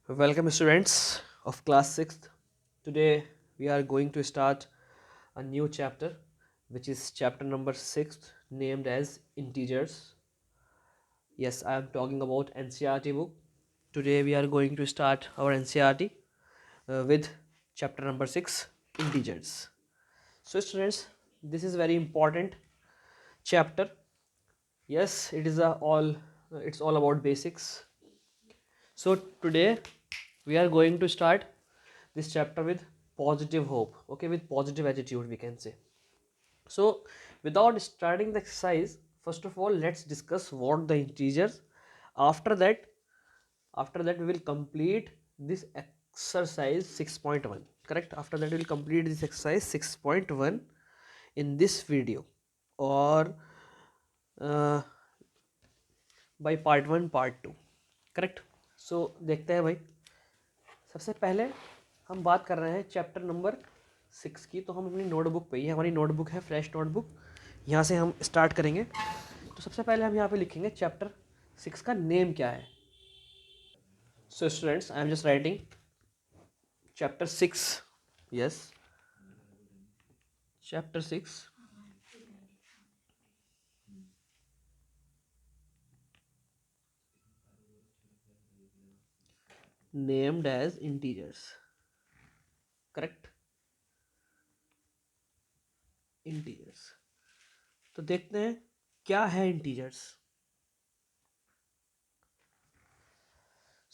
Welcome students of class 6th. Today we are going to start a new chapter which is chapter number 6 named as integers. Yes, I am talking about NCERT book. Today we are going to start our NCERT with chapter number 6 integers. So students, this is very important chapter. Yes, it's all about basics. So today we are going to start this chapter with positive hope, okay, with positive attitude we can say. So without starting the exercise, first of all let's discuss what the integers. After that, we will complete this exercise 6.1, correct? After that we will complete this exercise 6.1 in this video, or by part 1 part 2, correct? So देखते हैं भाई। सबसे पहले हम बात कर रहे हैं चैप्टर नंबर 6 की। तो हम अपनी नोटबुक पे ही, हमारी नोटबुक है फ्रेश नोटबुक, यहाँ से हम स्टार्ट करेंगे। तो सबसे पहले हम यहाँ पे लिखेंगे चैप्टर 6 का नेम क्या है। So students, I am just writing chapter 6। Yes, chapter 6 named as integers, correct? Integers. तो देखते हैं क्या है इंटीजर्स।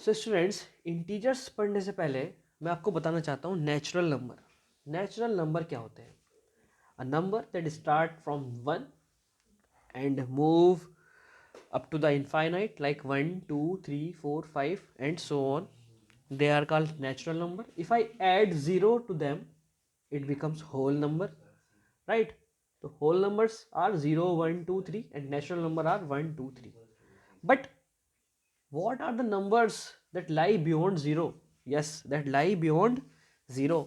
सो स्टूडेंट्स, इंटीजर्स पढ़ने से पहले मैं आपको बताना चाहता हूँ नेचुरल नंबर। नेचुरल नंबर क्या होते हैं? A number that start from 1 and move up to the infinite, like 1 2 3 4 5 and so on. They are called natural number. If I add 0 to them, it becomes whole number, right? So whole numbers are 0 1 2 3 and natural number are 1 2 3. But what are the numbers that lie beyond 0? Yes, that lie beyond 0.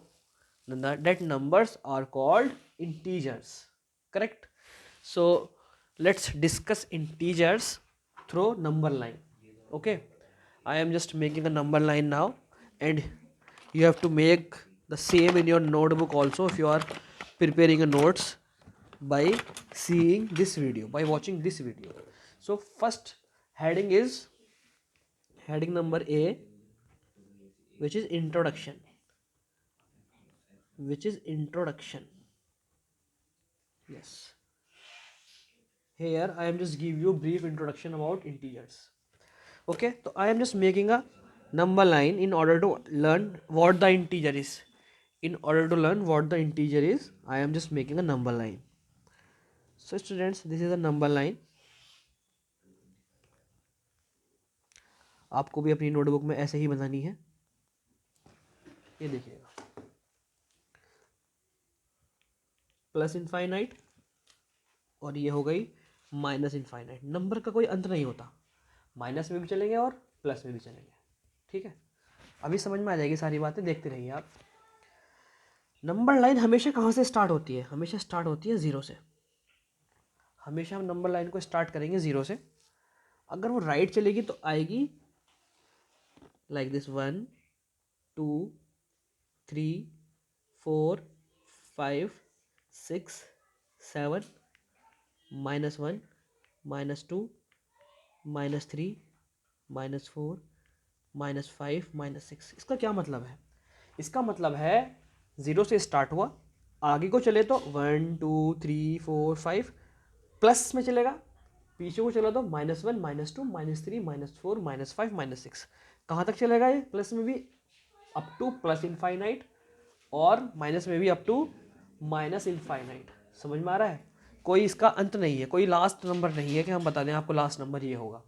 That numbers are called integers, correct? So let's discuss integers through number line. Okay, I am just making a number line now, and you have to make the same in your notebook also if you are preparing a notes by seeing this video, by watching this video. So first heading is heading number A, which is introduction, yes. Here I am just give you a brief introduction about integers. Okay, so I am just making a number line in order to learn what the integer is. I am just making a number line. So students, this is a number line. आपको भी अपनी notebook में ऐसे ही बनानी है। ये देखिएगा, plus infinite और ये हो गई माइनस इनफाइनाइट। नंबर का कोई अंत नहीं होता, माइनस में भी चलेंगे और प्लस में भी चलेंगे, ठीक है? अभी समझ में आ जाएगी सारी बातें, देखते रहिए आप। नंबर लाइन हमेशा कहाँ से स्टार्ट होती है? हमेशा स्टार्ट होती है 0 से। हमेशा हम नंबर लाइन को स्टार्ट करेंगे 0 से। अगर वो राइट चलेगी तो आएगी लाइक दिस 1 2 3 4 5 6 7 -1 -2 -3 -4 -5 -6। इसका क्या मतलब है? इसका मतलब है 0 से स्टार्ट हुआ, आगे को चले तो 1 2 3 4 5 प्लस में चलेगा, पीछे को चला तो -1 -2 -3 -4 -5 -6। कहाँ तक चलेगा ये? प्लस में भी अप टू प्लस इनफाइनाइट और माइनस में भी अप टू माइनस इनफाइनाइट। समझ में आ रहा है? कोई इसका अंत नहीं है, कोई लास्ट नंबर नहीं है कि हम बता दें आपको लास्ट नंबर ये होगा।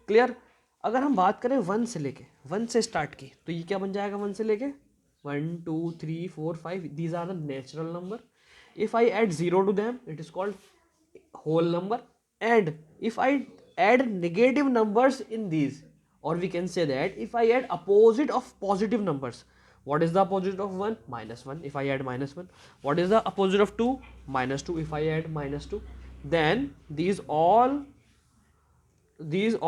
क्लियर? अगर हम बात करें 1 से लेके, 1 से स्टार्ट की, तो ये क्या बन जाएगा? 1 से लेके 1 2 3 4 5, these are the natural number. If I add 0 to them, it is called whole number. And if I add negative numbers in these, or we can say that if I add opposite of positive numbers, what is the opposite of 1? -1. If I add -1, what is the opposite of 2? -2. If I add -2, then these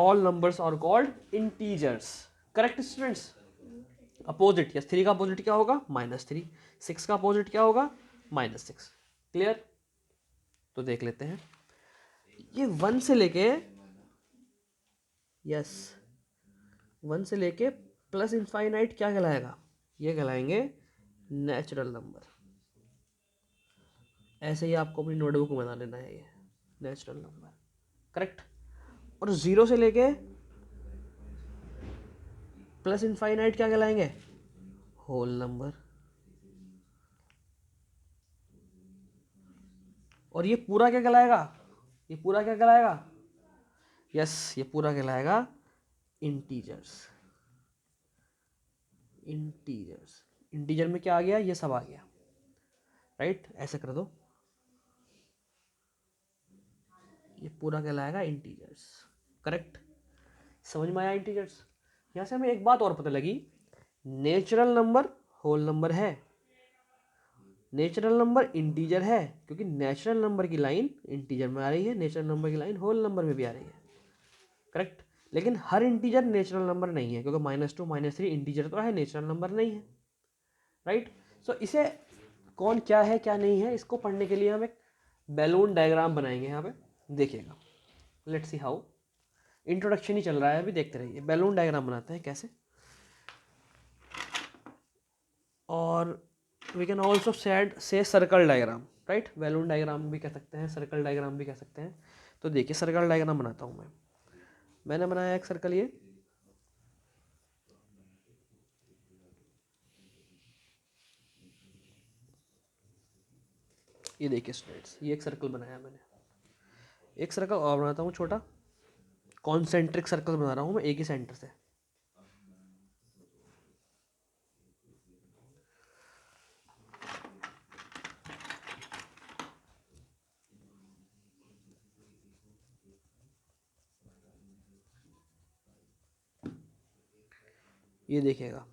all numbers are called integers, correct students? Opposite, yes 3 का opposite क्या होगा -3, 6 का opposite क्या होगा -6। Clear? तो देख लेते हैं, ये 1 से लेके, यस 1 से लेके प्लस इनफाइनाइट क्या कहलाएगा, ये कहलाएंगे नेचुरल नंबर। ऐसे ही आपको अपनी नोटबुक में बना लेना है ये नेचुरल नंबर, करेक्ट। और 0 से लेके प्लस इनफाइनाइट क्या कहलाएंगे, होल नंबर। और ये पूरा क्या कहलाएगा, ये पूरा क्या कहलाएगा, यस ये पूरा कहलाएगा इंटीजर्स। इंटीजर्स, इंटीजर में क्या आ गया, ये सब आ गया, राइट। ऐसे कर दो, ये पूरा कहलाएगा इंटीजर्स, करेक्ट। समझ में आया इंटीजर्स? यहाँ से हमें एक बात और पता लगी, नेचुरल नंबर होल नंबर है, नेचुरल नंबर इंटीजर है, क्योंकि नेचुरल नंबर की लाइन इंटीजर में आ रही है, नेचुरल नंबर की लाइन होल नंबर में भी आ रही है, करेक्ट। लेकिन हर इंटीजर नेचुरल नंबर नहीं है, क्योंकि -2 -3 इंटीजर तो है, नेचुरल नंबर नहीं है, राइट। सो इसे कौन क्या है क्या नहीं है, इसको पढ़ने के लिए हम एक बैलून डायग्राम बनाएंगे। यहाँ पे देखिएगा, लेट्स सी हाउ, इंट्रोडक्शन ही चल रहा है अभी, देखते रहिए। बैलून डायग्राम बनाते हैं कैसे, और we can also say circle diagram, right. Balloon diagram भी कह सकते हैं, सर्कल डायग्राम भी कह सकते हैं। तो देखिए सर्कल डायग्राम बनाता हूँ मैंने बनाया एक सर्कल, ये देखिए स्टूडेंट्स, ये एक सर्कल बनाया मैंने। एक सर्कल और बनाता हूँ छोटा, कॉन्सेंट्रिक सर्कल बना रहा हूँ मैं एक ही सेंटर से। ये देखिएगा,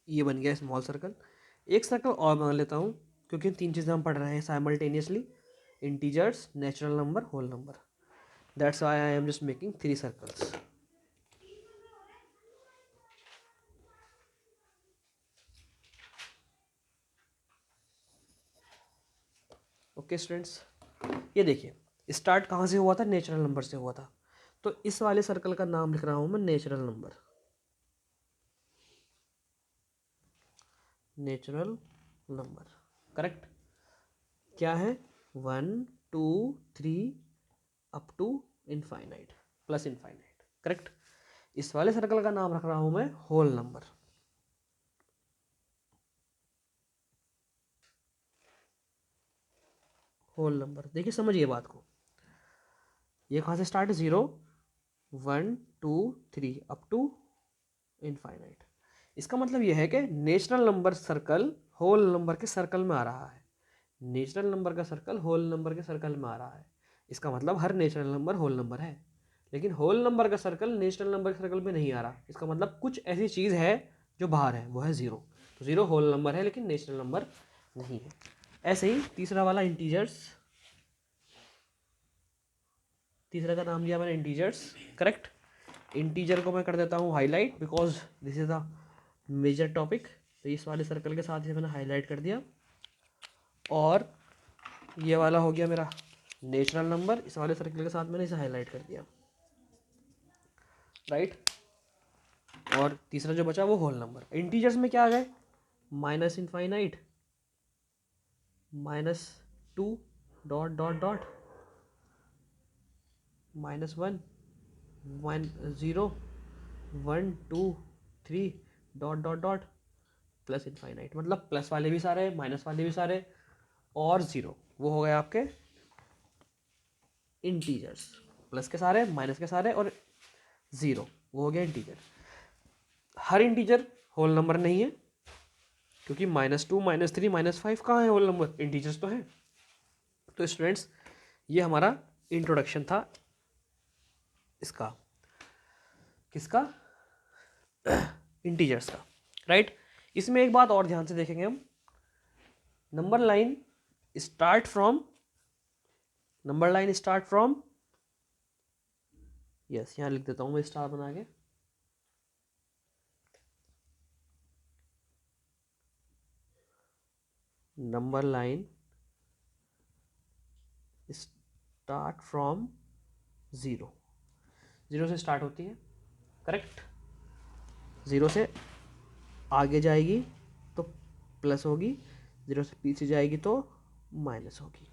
ये बन गया स्मॉल सर्कल। एक सर्कल और बना लेता हूँ, क्योंकि 3 चीज़ें हम पढ़ रहे हैं simultaneously, integers, natural number, whole number. That's why I am just making 3 circles. Okay students, ये देखिए स्टार्ट कहाँ से हुआ था, नेचुरल नंबर से हुआ था। तो इस वाले सर्कल का नाम लिख रहा हूँ मैं natural number, natural number, correct. क्या है, 1 2 3 up to infinite, plus infinite, correct. इस वाले सर्कल का नाम रख रहा हूं मैं होल नंबर। होल नंबर, देखिए समझिए बात को, ये कहाँ से स्टार्ट है, 0 1 2 3 अप टू इनफाइनाइट। इसका मतलब यह है कि natural number circle whole number के सर्कल में आ रहा है, नेचुरल नंबर का सर्कल होल नंबर के सर्कल में आ रहा है। इसका मतलब हर नेचुरल नंबर होल नंबर है, लेकिन होल नंबर का सर्कल नेचुरल नंबर के सर्कल में नहीं आ रहा। इसका मतलब कुछ ऐसी चीज़ है जो बाहर है, वो है 0। तो 0 होल नंबर है लेकिन नेचुरल नंबर नहीं है। ऐसे ही तीसरा वाला इंटीजर्स, तीसरा का नाम दिया मैंने इंटीजर्स, करेक्ट। इंटीजर को मैं कर देता हूँ highlight, because this is the major topic. तो इस वाले सर्कल के साथ ही मैंने हाईलाइट कर दिया। और ये वाला हो गया मेरा नेचुरल नंबर, इस वाले सर्कल के साथ मैंने इसे हाईलाइट कर दिया, राइट। और तीसरा जो बचा वो होल नंबर। इंटीजर्स में क्या आ गए, minus infinite, -2 dot dot dot, -1 0 1 2 3 dot dot dot, plus infinite. मतलब प्लस वाले भी सारे, माइनस वाले भी सारे, और 0, वो हो गए आपके इंटीजर्स। प्लस के सारे, माइनस के सारे, और 0, वो हो गया इंटीजर। हर इंटीजर होल नंबर नहीं है, क्योंकि -2 -3 -5 कहाँ है होल नंबर, इंटीजर्स तो हैं। तो स्टूडेंट्स, ये हमारा इंट्रोडक्शन था इसका, किसका, इंटीजर्स का, राइट। इसमें एक बात और ध्यान से देखेंगे हम, number line start from, yes यहाँ लिख देता हूं मैं स्टार बना के, नंबर लाइन स्टार्ट फ्रॉम 0, 0 से स्टार्ट होती है, करेक्ट। 0 से आगे जाएगी तो प्लस होगी, 0 से पीछे जाएगी तो माइनस होगी,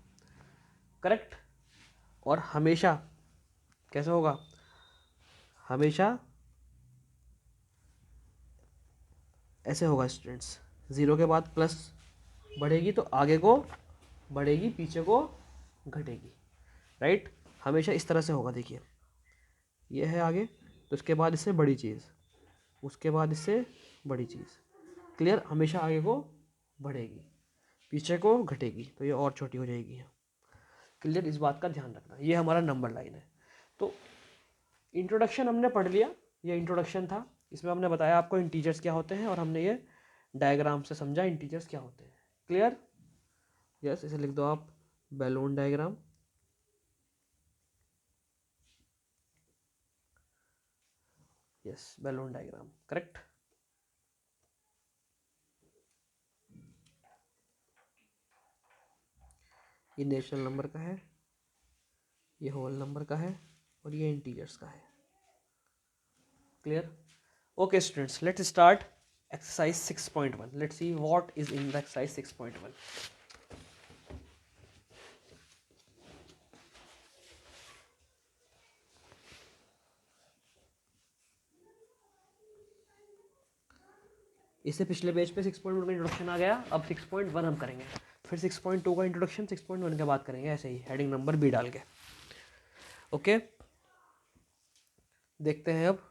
करेक्ट। और हमेशा कैसे होगा, हमेशा ऐसे होगा स्टूडेंट्स, 0 के बाद प्लस बढ़ेगी तो आगे को बढ़ेगी, पीछे को घटेगी, राइट। हमेशा इस तरह से होगा, देखिए ये है आगे, तो उसके बाद इससे बड़ी चीज़, उसके बाद इससे बड़ी चीज़, क्लियर। हमेशा आगे को बढ़ेगी, पीछे को घटेगी, तो ये और छोटी हो जाएगी, क्लियर। इस बात का ध्यान रखना, ये हमारा नंबर लाइन है। तो इंट्रोडक्शन हमने पढ़ लिया, ये इंट्रोडक्शन था, इसमें हमने बताया आपको इंटीजर्स क्या होते हैं और हमने ये डायग्राम से समझा इंटीजर्स क्या होते हैं, क्लियर। यस, इसे लिख दो आप, balloon diagram, yes balloon diagram, correct. ये नेचुरल नंबर का है, ये होल नंबर का है और ये इंटीजर्स का है, clear. Okay students, let's start exercise 6.1, let's see what is in the exercise 6.1। इससे पिछले पेज पे 6.1 का इंट्रोडक्शन आ गया, अब 6.1 हम करेंगे, फिर 6.2 का इंट्रोडक्शन, 6.1 के बाद करेंगे ऐसे ही हेडिंग नंबर बी डाल के, ओके। देखते हैं अब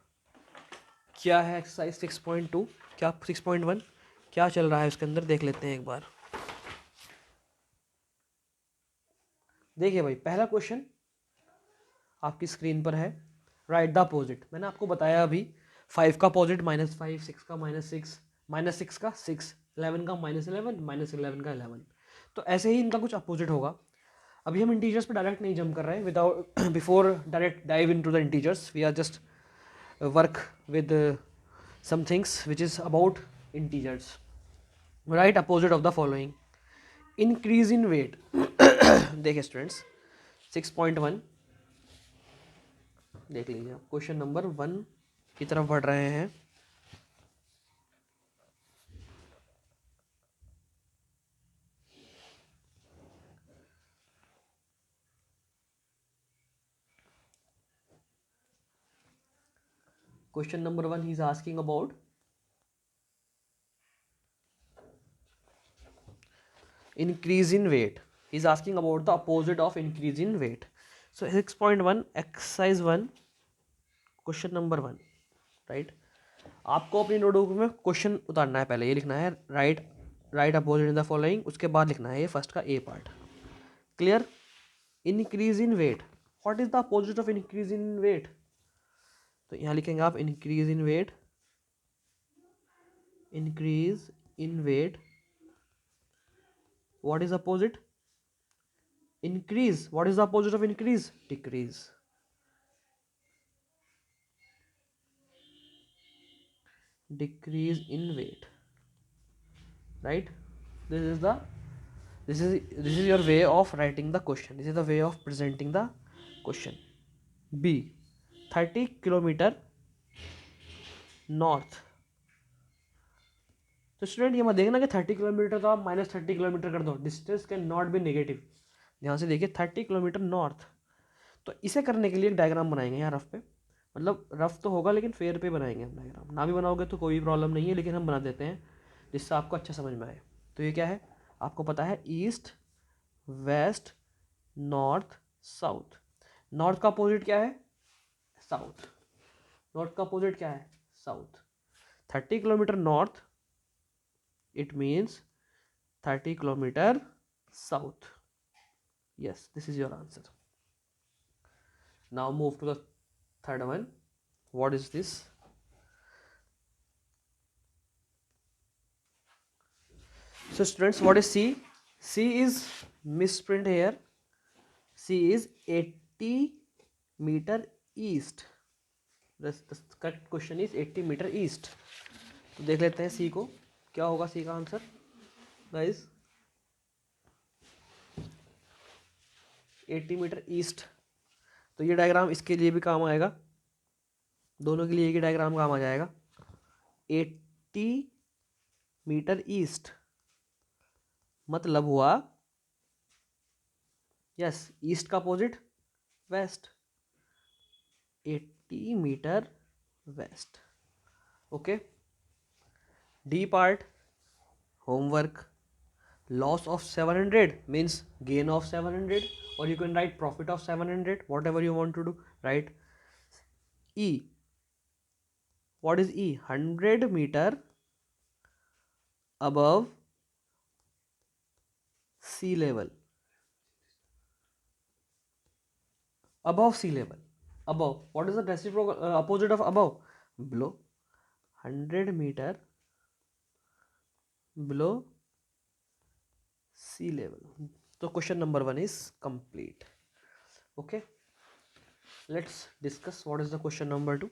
क्या है एक्सरसाइज 6.2, क्या 6.1 क्या चल रहा है उसके अंदर, देख लेते हैं एक बार। देखिए भाई, पहला क्वेश्चन आपकी स्क्रीन पर है, राइट द अपोजिट। मैंने आपको बताया अभी 5 का अपोजिट -5, 6 का -6, -6 का 6, 11 का -11, -11 का 11, तो ऐसे ही इनका कुछ अपोजिट होगा। अभी हम इंटीजर्स पे डायरेक्ट नहीं जंप कर रहे हैं, without before direct dive into the integers, we are just work with some things which is about integers, right? Opposite of the following, increase in weight। देखिए स्टूडेंट्स 6.1 देख लीजिए, क्वेश्चन नंबर 1 की तरफ बढ़ रहे हैं। Question number 1 he is asking about increase in weight, he is asking about the opposite of increase in weight। so 6.1 exercise 1 question number 1, right. आपको अपनी नोटबुक में क्वेश्चन उतारना है, पहले ये लिखना है write opposite in the following, उसके बाद लिखना है ये फर्स्ट का a part, clear. Increase in weight, what is the opposite of increase in weight, तो यहाँ लिखेंगे आप increase in weight, increase in weight, what is opposite, increase, what is the opposite of increase, decrease, decrease in weight, right. this is your way of writing the question, this is the way of presenting the question। b 30 kilometre north, तो student ये मत देखना कि 30 kilometre तो आप -30 kilometre कर दो, distance can not be negative. ध्यान से देखिए 30 किलोमीटर नॉर्थ, तो इसे करने के लिए एक डायग्राम बनाएंगे यहाँ रफ पे, मतलब रफ तो होगा लेकिन फेयर पे बनाएंगे हम डायग्राम, ना भी बनाओगे तो कोई प्रॉब्लम नहीं है, लेकिन हम बना देते हैं जिससे आपको अच्छा समझ में आए। तो ये क्या है, आपको पता है east, west, north, south. North का अपोजिट क्या है, साउथ। नॉर्थ का अपोजिट क्या है, south. 30 kilometre north, it means 30 kilometer south, yes this is your answer। now move to the third one, what is this? So students, what is C? C is misprint here. C is 80 meter east. The correct question is 80 meter east. तो देख लेते हैं C को, क्या होगा C का answer guys? 80 metre east. तो ये डायग्राम इसके लिए भी काम आएगा, दोनों के लिए एक ही डायग्राम काम आ जाएगा। 80 मीटर ईस्ट मतलब हुआ, यस, ईस्ट का opposite west, 80 metre west. Okay, D part, homework, loss of 700 means gain of 700, or you can write profit of 700, whatever you want to do, right? E, what is E? 100 meter above sea level. Above sea level. Above, what is the reciprocal opposite of above? Below. 100 meter below sea level. So question number 1 is complete. Okay, let's discuss what is the question number 2.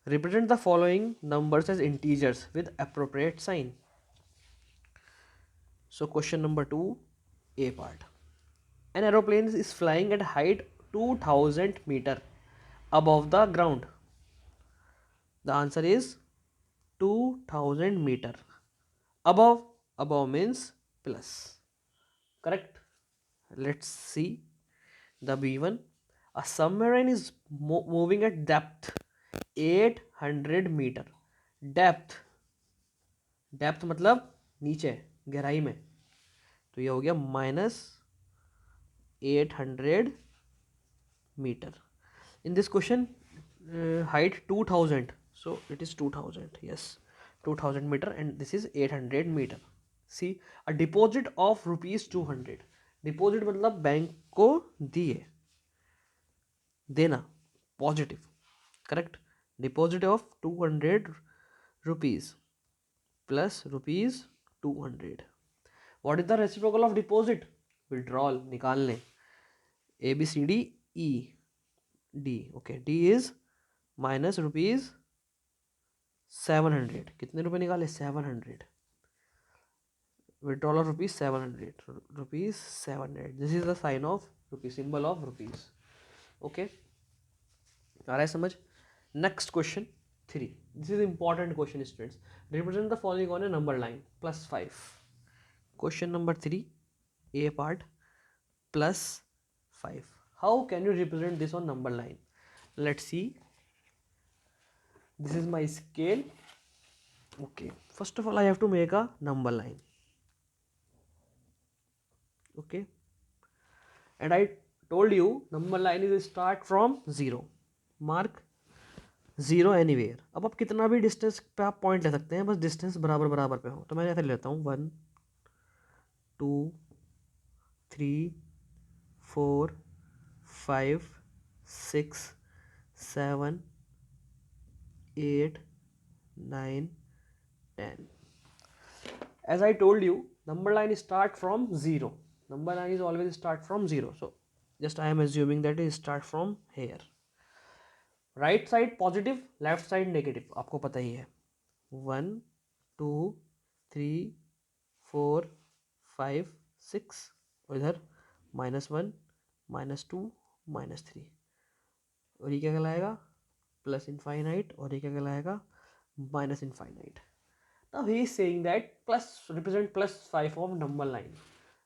Represent the following numbers as integers with appropriate sign. So question number 2, A part. An aeroplane is flying at height 2000 meter above the ground. The answer is 2000 meter. Above, above means plus. Correct? Let's see the B1. A submarine is moving at depth 800 meter. Depth, depth मतलब नीचे, गहराई में, तो ये हो गया -800 metre. In this question height 2000, so it is 2000, yes, 2000 meter, and this is 800 meter. See, a deposit of rupees 200. Deposit मतलब bank को दिए, देना, positive, correct. Deposit of 200 rupees plus rupees 200. What is the reciprocal of deposit? Withdrawal, निकालने. A B C D E D. Okay, D is minus rupees 700. कितने रुपए निकाले? 700. Withdrawal of rupees 700. Rupees 700. This is the sign of rupees, symbol of rupees. Okay, आ रहा है समझ? Next question 3. This is important question students. Represent the following on A number line +5. Question number 3, A part, +5. How can you represent this on number line? Let's see. This is my scale. Okay, first of all I have to make a number line. Okay, and I told you number line is start from 0. Mark 0 anywhere. अब आप कितना भी distance पे आप point ले सकते हैं, बस डिस्टेंस बराबर बराबर पे हो. तो मैं ऐसे लेता हूँ 1 2 3 4 5 6 7 8 9 10. As I told you, number line start from 0. Number line is always start from 0. So just I am assuming that it start from here. Right side positive, left side negative. आपको पता ही है. 1 2 3 4 5 6, और इधर -1 -2 -3. और ये क्या कहलाएगा? Plus infinite. और ये क्या कहलाएगा? Minus infinite. Now he is saying that plus represent +5 of number line.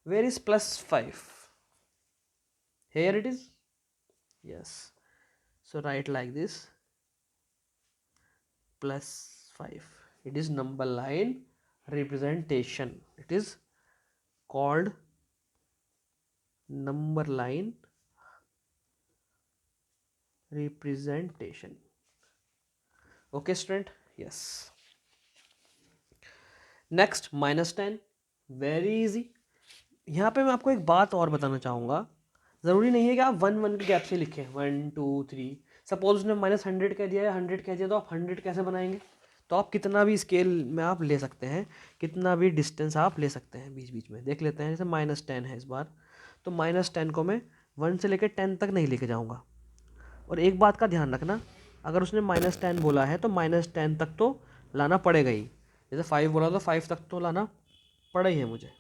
Where is +5? Here it is. Yes. So write like this, +5. It is number line representation. It is called number line representation. Okay student? Yes. Next -10. Very easy. यहाँ पे मैं आपको एक बात और बताना चाहूँगा. ज़रूरी नहीं है कि आप 1 1 के गैप से लिखें 1 2 3. सपोज उसने -100 कह दिया या 100 कह दिया, तो आप 100 कैसे बनाएंगे? तो आप कितना भी स्केल में आप ले सकते हैं, कितना भी डिस्टेंस आप ले सकते हैं बीच बीच में। देख लेते हैं, जैसे -10 है इस बार, तो -10 को मैं 1 से लेकर 10 तक नहीं लेके जाऊँगा। और एक बात का ध्यान रखना, अगर उसने -10 बोला है तो -10 तक तो लाना पड़ेगा ही। जैसे 5 बोला तो 5 तक तो लाना पड़ा ही है मुझे।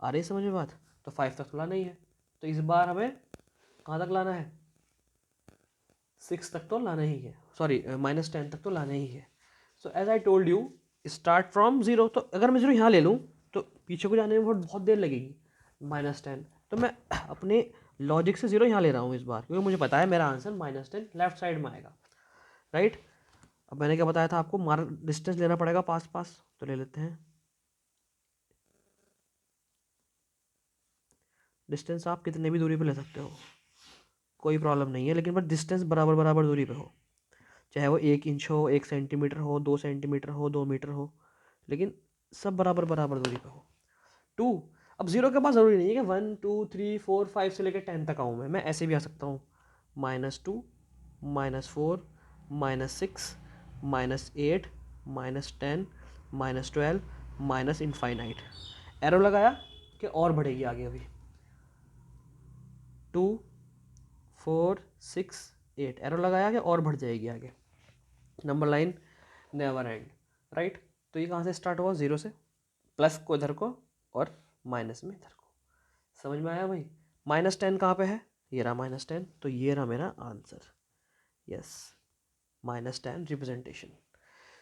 आ रही समझ में बात? तो 5 तक तो लाना ही है। तो इस बार हमें कहाँ तक लाना है? 6 तक तो लाना ही है, सॉरी -10 तक तो लाना ही है। So as I told you, start from 0। तो अगर मैं 0 यहाँ ले लूँ तो पीछे को जाने में बहुत देर लगेगी, -10। तो मैं अपने लॉजिक से 0 यहाँ ले रहा हूँ इस बार, क्योंकि मुझे पता है मेरा आंसर -10 लेफ्ट साइड में आएगा, राइट। अब मैंने क्या बताया था आपको, मार्क डिस्टेंस लेना पड़ेगा पास पास, तो ले लेते हैं। डिस्टेंस आप कितने भी दूरी पे ले सकते हो, कोई प्रॉब्लम नहीं है, लेकिन बस डिस्टेंस बराबर बराबर दूरी पे हो, चाहे वो 1 इंच हो, 1 सेंटीमीटर हो, 2 सेंटीमीटर हो, 2 मीटर हो, लेकिन सब बराबर बराबर दूरी पे हो। 2, अब 0 के पास ज़रूरी नहीं है कि 1 2 3 4 5 से लेकर 10 तक आऊँ मैं ऐसे भी आ सकता हूँ। -2, -4, -6, -8, -10, -12, माइनस इनफाइनाइट। एरो लगाया कि और बढ़ेगी आगे, अभी 2 4 6 8, एरो लगाया कि और बढ़ जाएगी आगे। Number line never and, right. तो ये कहाँ से स्टार्ट हुआ? 0 से, प्लस को इधर को और माइनस में इधर को। समझ में आया भाई? -10 कहाँ पे है? ये रहा -10, तो ये रहा मेरा answer. Yes, -10 representation.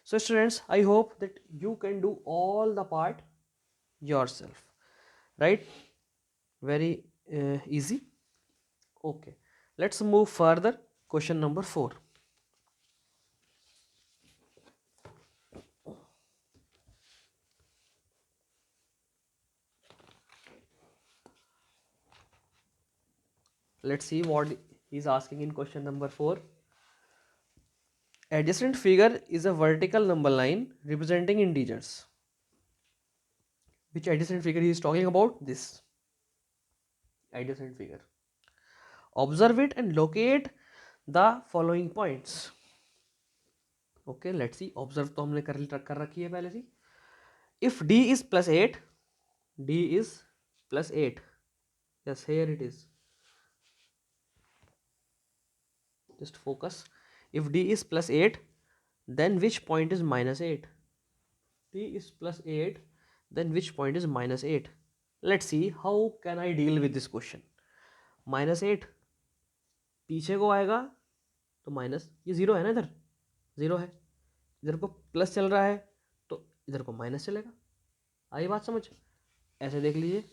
So students, I hope that you can do all the part yourself, right? Very easy. Okay, let's move further. Question number 4. Let's see what he's asking in question number 4. Adjacent figure is a vertical number line representing integers. Which adjacent figure he is talking about? This adjacent figure. Observe it and locate the following points. Okay, let's see. Observe तो हमने कर रखी है पहले से. If d is +8, d is +8. Yes, here it is. Just focus. If d is +8, then which point is -8? d is +8, then which point is -8? Let's see how can I deal with this question. -8 पीछे को आएगा तो minus, ये 0 है ना, इधर 0 है, इधर को प्लस चल रहा है तो इधर को माइनस चलेगा। आई बात समझ? ऐसे देख लीजिए,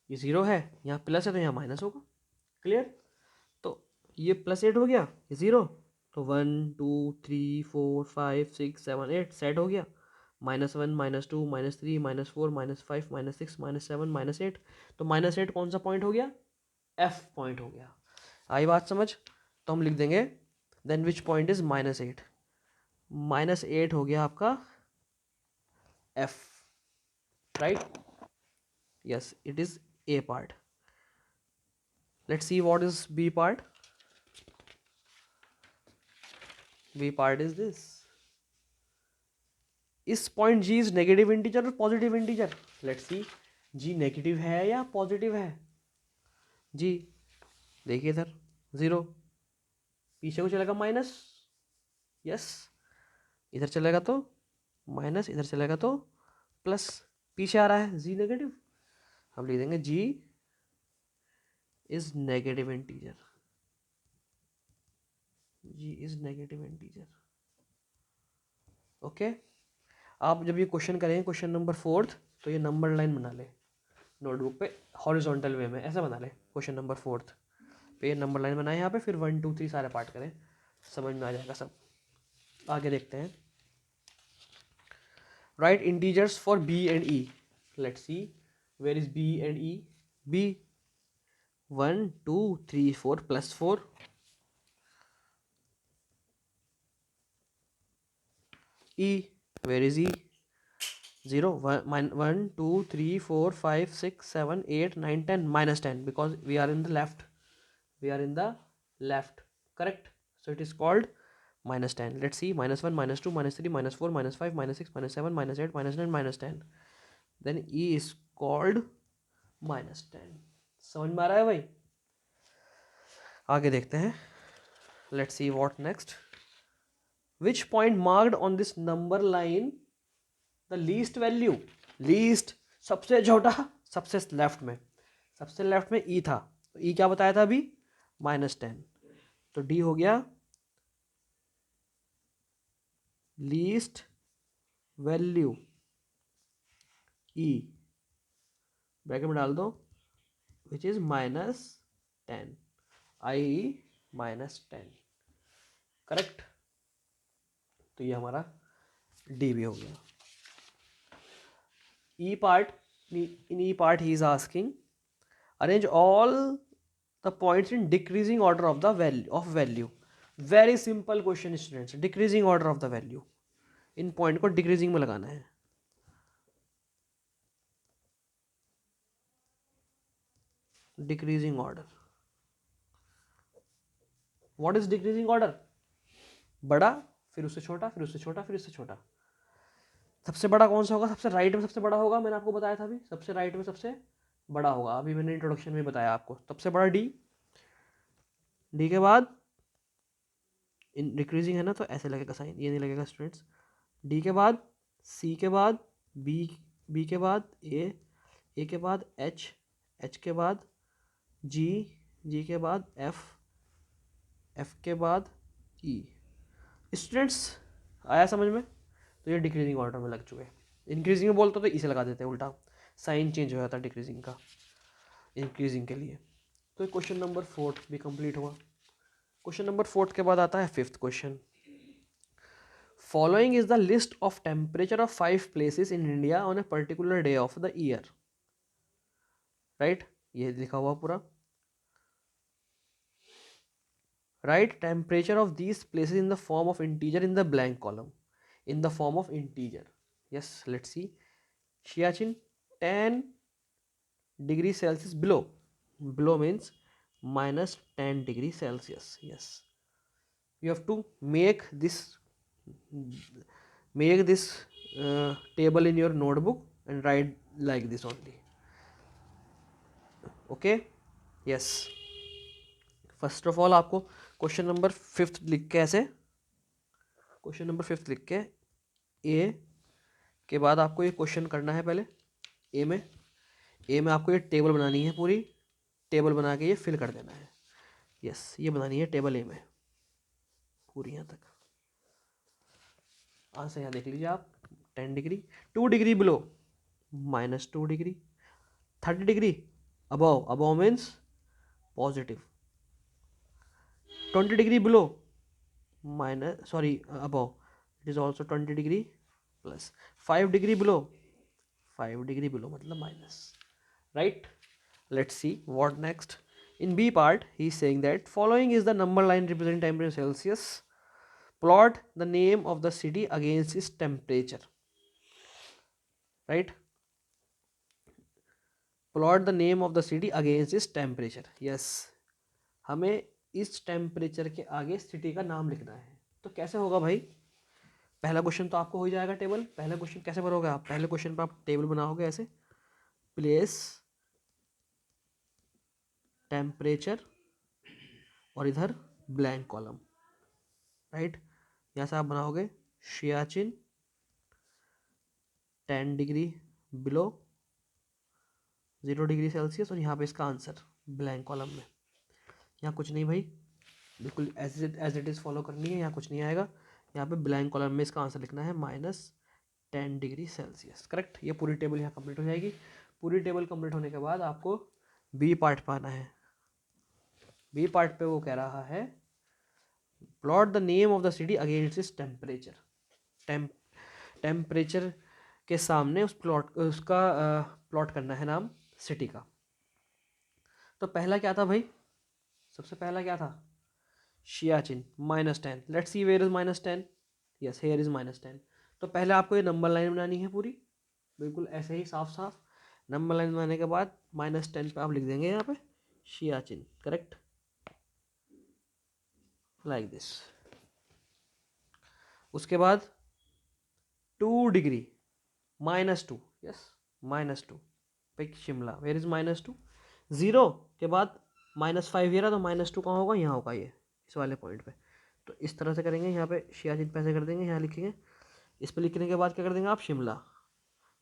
ये 0 है, यहाँ प्लस है तो यहाँ माइनस होगा। क्लियर? तो ये +8 हो गया, ये 0, तो 1 2 3 4 5 6 7 8 सेट हो गया। -1 -2 -3 -4 -5 -6 -7 -8, तो -8 कौन सा पॉइंट हो गया? F पॉइंट हो गया। आई बात समझ? तो हम लिख देंगे देन विच पॉइंट इज -8। -8 हो गया आपका F, right? Yes, it is A part. Let's see what is B part. B part is this. इस point G is negative integer और positive integer? Let's see, G negative है या positive है? G देखिए इधर 0, पीछे को चलेगा माइनस, यस, इधर चलेगा तो माइनस, इधर चलेगा तो प्लस, पीछे आ रहा है G नेगेटिव, हम लिख देंगे G is negative integer. G is negative integer. Okay, आप जब ये क्वेश्चन करें क्वेश्चन नंबर 4, तो ये नंबर लाइन बना ले नोटबुक पे हॉरिजॉन्टल वे में, ऐसे बना ले। क्वेश्चन नंबर 4 पे ये नंबर लाइन बनाए यहाँ पे, फिर 1 2 3 सारे पार्ट करें, समझ में आ जाएगा सब। आगे देखते हैं। Write integers for B and E। Let's see where is B and E। B 1 2 3 4 +4, E where is E? 0 1 2 3 4 5 6 7 8 9 10 -10, because we are in the left, we are in the left, correct. So it is called -10. Let's C, -1, -2, -3, -4, -5, -6, -7, -8, -9, -10. Then E is called -10. समझ में आ रहा है भाई? आगे देखते हैं. Let's see what next. Which point marked on this number line the least value. Least सबसे छोटा, सबसे लेफ्ट में, सबसे लेफ्ट में E था. तो E क्या बताया था अभी? -10. तो D हो गया लीस्ट वैल्यू E, ब्रैकेट में डाल दो, विच इज -10, i.e. -10. करेक्ट. तो ये हमारा डी भी हो गया. E part, in E part he is asking arrange all the points in decreasing order of the value. Very simple question students. Decreasing order of the value, इन point को decreasing में लगाना है. Decreasing order. What is decreasing order? बड़ा, फिर उससे छोटा, फिर उससे छोटा, फिर उससे छोटा. सबसे बड़ा कौन सा होगा? सबसे राइट में सबसे बड़ा होगा. मैंने आपको बताया था अभी, सबसे राइट में सबसे बड़ा होगा. अभी मैंने इंट्रोडक्शन में बताया आपको. सबसे बड़ा डी, डी के बाद इन डिक्रीजिंग है ना, तो ऐसे लगेगा साइन, ये नहीं लगेगा स्टूडेंट्स. डी के बाद सी के बाद बी, बी के बाद ए के बाद एच, एच के बाद जी, जी के बाद एफ, एफ के बाद ई. स्टूडेंट्स आया समझ में? तो ये डिक्रीजिंग ऑर्डर में लग चुके हैं. इंक्रीजिंग में बोलते तो इसे लगा देते हैं, उल्टा साइन चेंज हो जाता है डिक्रीजिंग का इंक्रीजिंग के लिए. तो क्वेश्चन नंबर 4 भी कंप्लीट हुआ. क्वेश्चन नंबर 4 के बाद आता है 5th question. Following is the list of temperature of 5 places in India on a particular day of the year. Right, ये लिखा हुआ पूरा. Right temperature of these places in the form of integer in the blank column. in the form of integer. Yes, let's see. Siachen 10 degrees Celsius below. Below means -10 degrees Celsius. Yes, you have to make this table in your notebook and write like this only. Okay. Yes, first of all आपको question number 5th लिख के ऐसे, question number 5th लिख के ए के बाद आपको ये क्वेश्चन करना है. पहले ए में आपको ये टेबल बनानी है, पूरी टेबल बना के ये फिल कर देना है. यस, ये बनानी है टेबल ए में पूरी यहाँ तक. आंसर यहाँ देख लीजिए आप. 10 degree, 2 degree below -2 degree, 30 degree above, above means positive, 20 degree below above, it is also 20 degree plus, 5 degree below, 5 degree below मतलब minus. Right, let's see what next. In B part he is saying that following is the number line representing temperature Celsius. Plot the name of the city against its temperature. Right, plot the name of the city against its temperature. Yes, हमें इस temperature के आगे city का नाम लिखना है. तो कैसे होगा भाई? पहला क्वेश्चन तो आपको हो जाएगा टेबल. पहला क्वेश्चन कैसे भरोगे आप? पहले क्वेश्चन पर आप टेबल बनाओगे ऐसे, प्लेस टेम्परेचर और इधर ब्लैंक कॉलम. राइट, यहाँ से आप बनाओगे Siachen 10 degree below 0 degree Celsius, और यहाँ पे इसका आंसर ब्लैंक कॉलम में. यहाँ कुछ नहीं भाई, बिल्कुल एज इट इज़ फॉलो करनी है. यहाँ कुछ नहीं आएगा. यहाँ पे ब्लैंक कॉलम में इसका आंसर लिखना है -10 डिग्री सेल्सियस. करेक्ट. ये पूरी टेबल यहाँ कंप्लीट हो जाएगी. पूरी टेबल कंप्लीट होने के बाद आपको बी पार्ट पर आना है. बी पार्ट पे वो कह रहा है plot the name of the city against इस टेम्परेचर. टेम्परेचर के सामने उसका प्लॉट करना है नाम सिटी का. तो पहला क्या था भाई? सबसे पहला क्या था? Siachen -10. Let's see where is -10. Yes, here is -10. तो पहले आपको ये नंबर लाइन बनानी है पूरी, बिल्कुल ऐसे ही साफ साफ. नंबर लाइन बनाने के बाद -10 पे आप लिख देंगे यहाँ पे सियाचिन. करेक्ट. Like this. उसके बाद 2 degree -2, yes -2, peak Shimla. Where is -2? 0 के बाद -5 ये रहा, तो -2 कहाँ होगा? यहाँ होगा, ये इस वाले पॉइंट पे। तो इस तरह से करेंगे, यहाँ पे सियाचिन पैसे कर देंगे, यहाँ लिखेंगे। इस पे लिखने के बाद क्या कर देंगे आप? शिमला,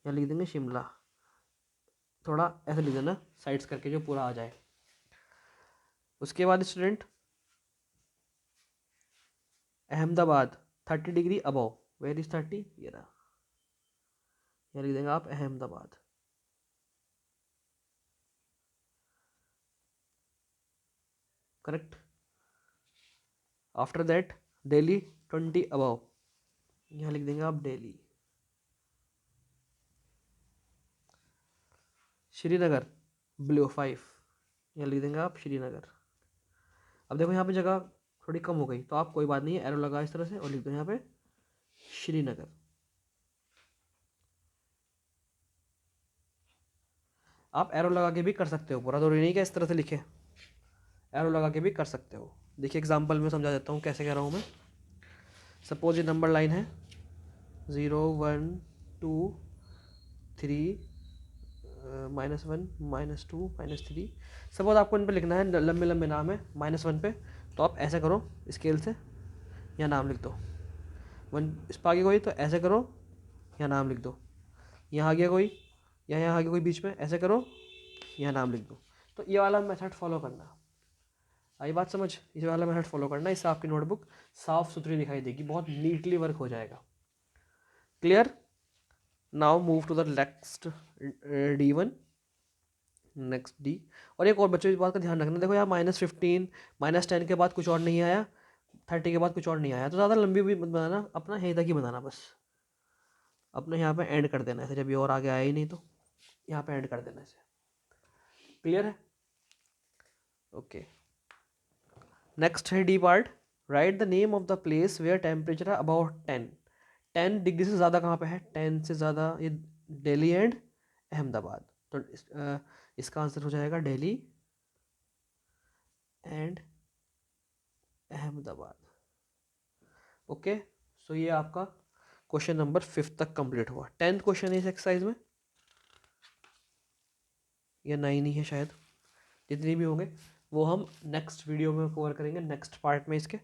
यहाँ लिख देंगे शिमला। थोड़ा ऐसे लिख देना साइड्स करके, जो पूरा आ जाए। उसके बाद student Ahmedabad 30 degree above. Where is 30? ये रहा, यहाँ लिख देंगे आप Ahmedabad. Correct. After that Delhi 20 above, यहाँ लिख देंगे आप दिल्ली। श्रीनगर बिलो 5, यहाँ लिख देंगे आप श्रीनगर। अब देखो यहाँ पे जगह थोड़ी कम हो गई, तो आप कोई बात नहीं है, एरो लगा इस तरह से और लिख दो यहाँ पे श्रीनगर। आप एरो लगा के भी कर सकते हो, पूरा जरूरी नहीं कि इस तरह से लिखे, एरो लगा के भी कर सकते हो। देखिए एग्जांपल में समझा देता हूँ कैसे कह रहा हूँ मैं। सपोज ये नंबर लाइन है 0 1 2 3 -1 -2 -3। सपोज आपको इन पे लिखना है, लंबे लंबे नाम है -1 पे, तो आप ऐसे करो स्केल से, यहाँ नाम लिख दो। 1 इस पर आगे कोई, तो ऐसे करो, यहाँ नाम लिख दो। यहाँ आ गया कोई, या यहाँ आ गया कोई बीच में, ऐसे करो, यहाँ नाम लिख दो। तो ये वाला मेथड फॉलो करना। आई बात समझ? इस वाला मेथड फॉलो करना, इससे आपकी नोटबुक साफ सुथरी दिखाई देगी, बहुत नीटली वर्क हो जाएगा। Clear? Now move to the next D1, next D। और एक और बच्चों इस बात का ध्यान रखना, देखो यहाँ -15 -10 के बाद कुछ और नहीं आया, 30 के बाद कुछ और नहीं आया, तो ज़्यादा लंबी भी मत बनाना, अपना यहीं तक ही बनाना बस। अपना यहाँ पे एंड कर देना ऐसे, जब ये और आगे आया ही नहीं तो यहाँ पे एंड कर देना ऐसे। क्लियर है? ओके। नेक्स्ट है D part. Write the name of the place where temperature है अबाउट 10 डिग्री से ज़्यादा। कहाँ पे है 10 से ज़्यादा? ये दिल्ली एंड अहमदाबाद। तो इसका आंसर हो जाएगा दिल्ली एंड अहमदाबाद। ओके, सो ये आपका क्वेश्चन नंबर 5 तक कंप्लीट हुआ। 10th क्वेश्चन है इस एक्सरसाइज में, या 9 ही है शायद, जितने भी होंगे वो हम नेक्स्ट वीडियो में कवर करेंगे, नेक्स्ट पार्ट में इसके।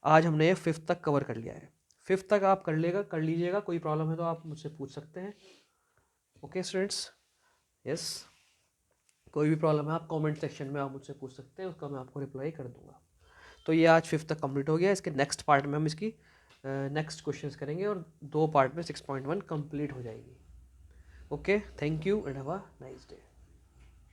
आज हमने ये 5th तक कवर कर लिया है। 5th तक आप कर लीजिएगा, कोई प्रॉब्लम है तो आप मुझसे पूछ सकते हैं। ओके स्टूडेंट्स, यस, कोई भी प्रॉब्लम है आप कमेंट सेक्शन में आप मुझसे पूछ सकते हैं, उसका मैं आपको रिप्लाई कर दूंगा। तो ये आज 5th तक कंप्लीट हो गया। इसके नेक्स्ट पार्ट में हम इसकी नेक्स्ट क्वेश्चंस करेंगे, और 2 पार्ट में 6.1 कंप्लीट हो जाएगी। Okay, thank you and have a nice day.